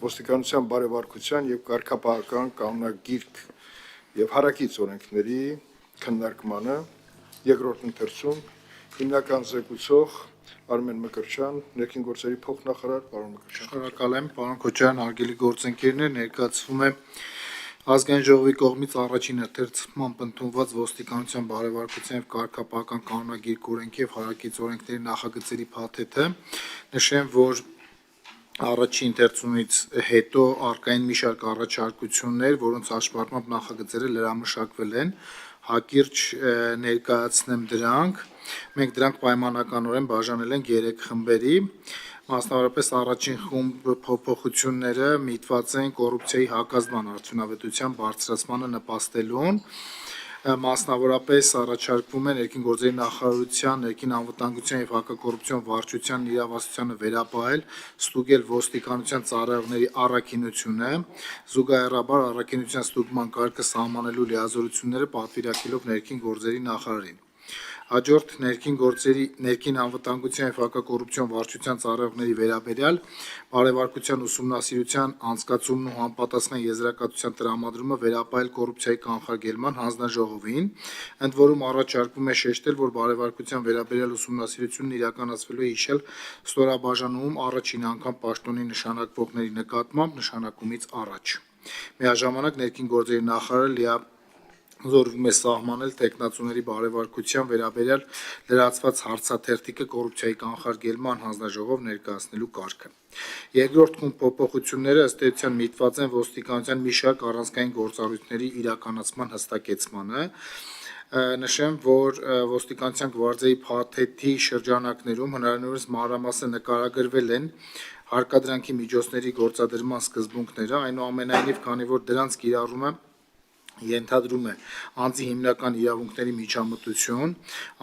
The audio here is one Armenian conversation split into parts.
ոստիկանության բարեվարկության եւ կարգապահական կանոնագիրք եւ հարակից օրենքների քննարկմանը երկրորդ ընթերցում հիմնական զեկուցող Արմեն Մկրտչյան, ներքին գործերի փոխնախարար, պարոն Մկրտչյան։ Շնորհակալ եմ, պարոն Քոչարյան, հարգելի գործընկերներ, ներկայացվում է Ազգային ժողովի կողմից առաջին ընթերցմամբ ընդունված ոստիկանության բարեվարկության եւ կարգապահական կանոնագիրք օրենքի եւ հարակից օրենքների նախագծերի փաթեթը։ Նշեմ, որ առաջին ընթերցումից հետո արկային մի շարք առաջարկություններ, որոնց հաշվառմամբ նախագծերը լրամշակվել են, հակիրճ ներկայացնեմ դրանք։ Մենք դրանք պայմանականորեն բաժանել ենք 3 խմբերի, մասնավորապես առաջին խումբ փոփոխությունները միտված են կոռուպցիայի հակազդման արդյունավետության բարձրացմանը նպաստելուն, մասնավորապես առաջարկվում է ներքին գործերի նախարարության, ներքին անվտանգության եւ հակակոռուպցիոն վարչության իրավասությանը վերապահել, ստուգել ոստիկանության ծառայողների առաքինությունը, զուգահեռաբար առաքինության ստուգման կարգը սահմանելու լիազորությունները պատվիրակելով ներքին գործերի նախարարին։ Հաջորդ ներքին անվտանգության եւ հակակոռուպցիոն վարչության ծառայողների վերաբերյալ բարեվարկության ուսումնասիրության անցկացումն ու համապատասխան եզրակացության տրամադրումը վերապահել կոռուպցիայի կանխարգելման հանձնաժողովին, ընդ որում առաջարկվում է շեշտել, որ բարեվարկության վերաբերյալ ուսումնասիրությունն իրականացվելու է հիշել ստորաբաժանումում առաջին անգամ պաշտոնի նշանակվողների նկատմամբ նշանակումից առաջ։ Միաժամանակ ներքին գործերի նախարարը զորվում է սահմանել տեխնացուների բարեվարկության վերաբերյալ լրացված հարցաթերթիկը կոռուպցիայի կանխարգելման հանձնաժողով ներկայացնելու կարգը։ Երկրորդ խումբ փոփոխությունները ըստ էության միտված են ոստիկանության մի շարք առանցքային գործառույթների իրականացման հստակեցմանը։ Նշեմ, որ ոստիկանության գվարդիայի փաթեթի շրջանակներում հնարավորինս մանրամասը նկարագրվել են հարկադրանքի միջոցների գործադրման սկզբունքները, այնուամենայնիվ, քանի որ դրանց կիրառումը ենթադրում է անձի հիմնական իրավունքների միջամտություն,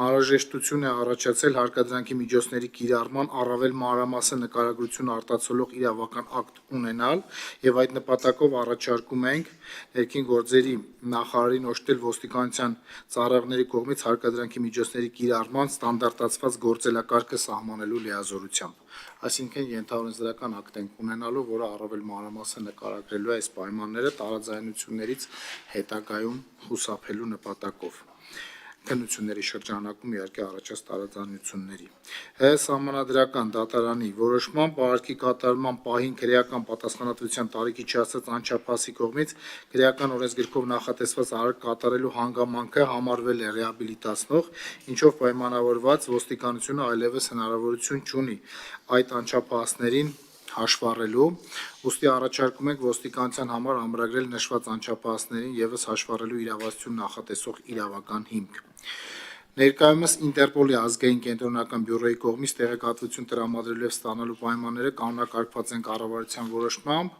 անհրաժեշտություն է առաջացել հարկադրանքի միջոցների կիրառման առավել մանրամասը նկարագրություն արտացոլող իրավական ակտ ունենալ եւ այդ նպատակով առաջարկում ենք ներքին գործերի նախարարին օժտել ոստիկանության ծառայողների կողմից հարկադրանքի միջոցների կիրառման ստանդարտացված գործելակարգը սահմանելու լիազորությամբ։ Այսինքն ենթաօրենսդրական ակտ ենք ունենալու, որը առավել մանրամասը նկարագրելու է այս պայմանները տարաձայնություններից հետագայում խուսափելու նպատակով քննությունների շրջանակում իհարկե առաջած տարաձայնությունների։ Սահմանադրական դատարանի որոշմամբ արարքի կատարման պահին քրեական պատասխանատվության տարիքի չհասած անչափահասի կողմից քրեական օրենսգրքով նախատեսված արարք կատարելու հանգամանքը համարվել է ռեաբիլիտացնող, ինչով պայմանավորված ոստիկանությունը այլևս հնարավորություն չունի այդ անչափահասներին հաշվառելու, ուստի առաջարկում ենք ոստիկանության համար ամրագրել նշված անչափահասներին ևս հաշվառելու իրավասություն նախատեսող իրավական հիմք։ Ներկայումս Ինտերպոլի ազգային կենտրոնական բյուրոյի կողմից տեղեկատվություն տրամադրելու եւ ստանալու պայմանները կանոնակարգված են կառավարության որոշմամբ,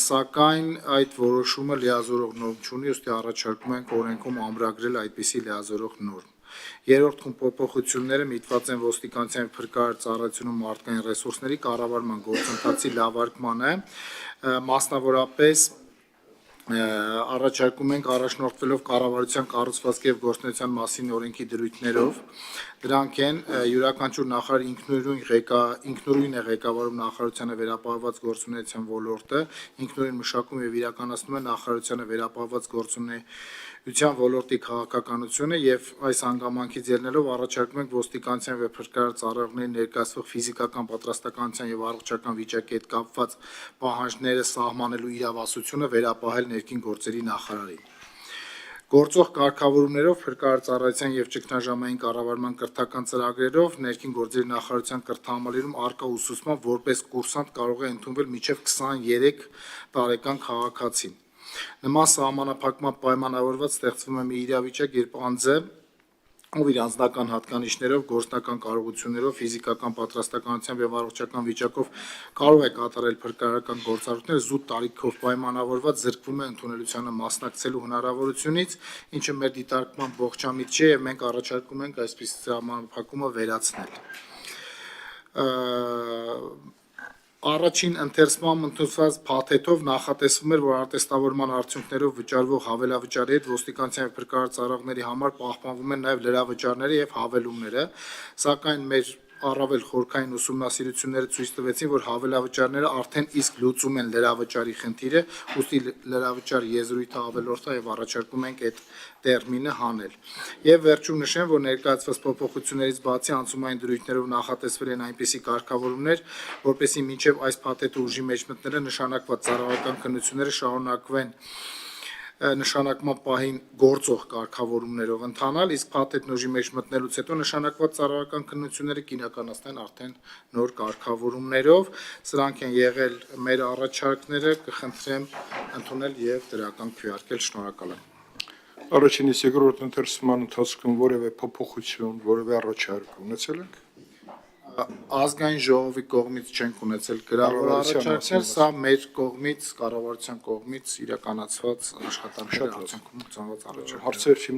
սակայն այդ որոշումը լիազորող նորմ չունի, ուստի առաջարկում ենք օրենքում ամրագրել այդպիսի լիազորող նորմ։ Երրորդ խումբ փոփոխությունները միտված են ոստիկանության փրկարար ծառայությունում մարդկային ռեսուրսների կառավարման գործընթացի լավարկմանը, մասնավորապես առաջարկում ենք առաջնորդվելով կառավարության կառուցվածքի եւ գործունեության մասին օրենքի դրույթներով, դրանք են յուրաքանչյուր նախարար ինքնուրույն է ղեկավարում նախարարությանը վերապահված գործունեության ոլորտը, ինքնուրույն մշակում եւ իրականացնում է նախարարությանը վերապահված գործունեության ոլորտի քաղաքականությունը եւ այս հանգամանքից ելնելով առաջարկում ենք ոստիկանության եւ փրկարար ծառայողների ներկայացվող ֆիզիկական պատրաստականության եւ առողջական վիճակի հետ կապված պահանջները սահմանելու իրավասությունը վերապահել ներքին գործերի նախարարին։ Գործող կարգավորումներով փրկարար ծառայության եւ ճգնաժամային կառավարման կրթական ծրագրերով ներքին գործերի նախարարության կրթահամալիրում առկա ուսուցման որպես կուրսանտ կարող է ընդունվել մինչեւ 23 տարեկան քաղաքացին։ Նման սահմանափակման պայմանավորված ստեղծվում է մի իրավիճակ, երբ անձը, ով իր անձնական հատկանիշներով, գործնական կարողություններով, ֆիզիկական պատրաստականությամբ եւ առողջական վիճակով կարող է կատարել փրկարարական գործառույթները, զուտ տարիքով պայմանավորված զրկվում է ընդունելությանը մասնակցելու հնարավորությունից, ինչը մեր դիտարկմամբ ողջամիտ չէ եւ մենք առաջարկում ենք այսպիսի սահմանափակումը վերացնել։ Առաջին ընթերցման ընդունված փաթեթով նախատեսվում էր, որ արտեստավորման արդյունքներով վճարվող հավելավճարի հետ ոստիկանության եւ փրկարար ծառայողների համար պահպանվում են նաեւ լրավճարները եւ հավելումները, սակայն մեր առավել խորքային ուսումնասիրությունները ցույց տվեցին, որ հավելավճարները արդեն իսկ լուծում են լրավճարի խնդիրը, ուստի լրավճար եզրույթը ավելորդ է եւ առաջարկում ենք այդ տերմինը հանել։ Եվ վերջում նշեմ, որ ներկայացված փոփոխություններից բացի անցումային դրույթներով նախատեսվել են այնպիսի կարգավորումներ, որպեսզի մինչև այս փաթեթը ուժի մեջ մտնելը նշանակված ծառայական քննությունները շարունակվեն նշանակման պահին գործող կարգավորումներով ընթանալ, իսկ փաթեթն ուժի մեջ մտնելուց հետո նշանակված ծառայական քննությունները կիրականացնեն արդեն նոր կարգավորումներով։ Սրանք են եղել մեր առաջարկները, կխնդրեմ ընդունել եւ դրական քվեարկել։ Շնորհակալ եմ։ Առաջինից երկրորդ ընթերցման ընթացքում որևէ փոփոխություն, որևէ առաջարկ ունեցել եք։ Ազգային ժողովի կողմից չենք ունեցել գրավոր առաջարկներ, սա մեր կողմից, կառավարության կողմից իրականացված աշխատանքների արդյունքում ծնված առաջարկներ։ Հարցեր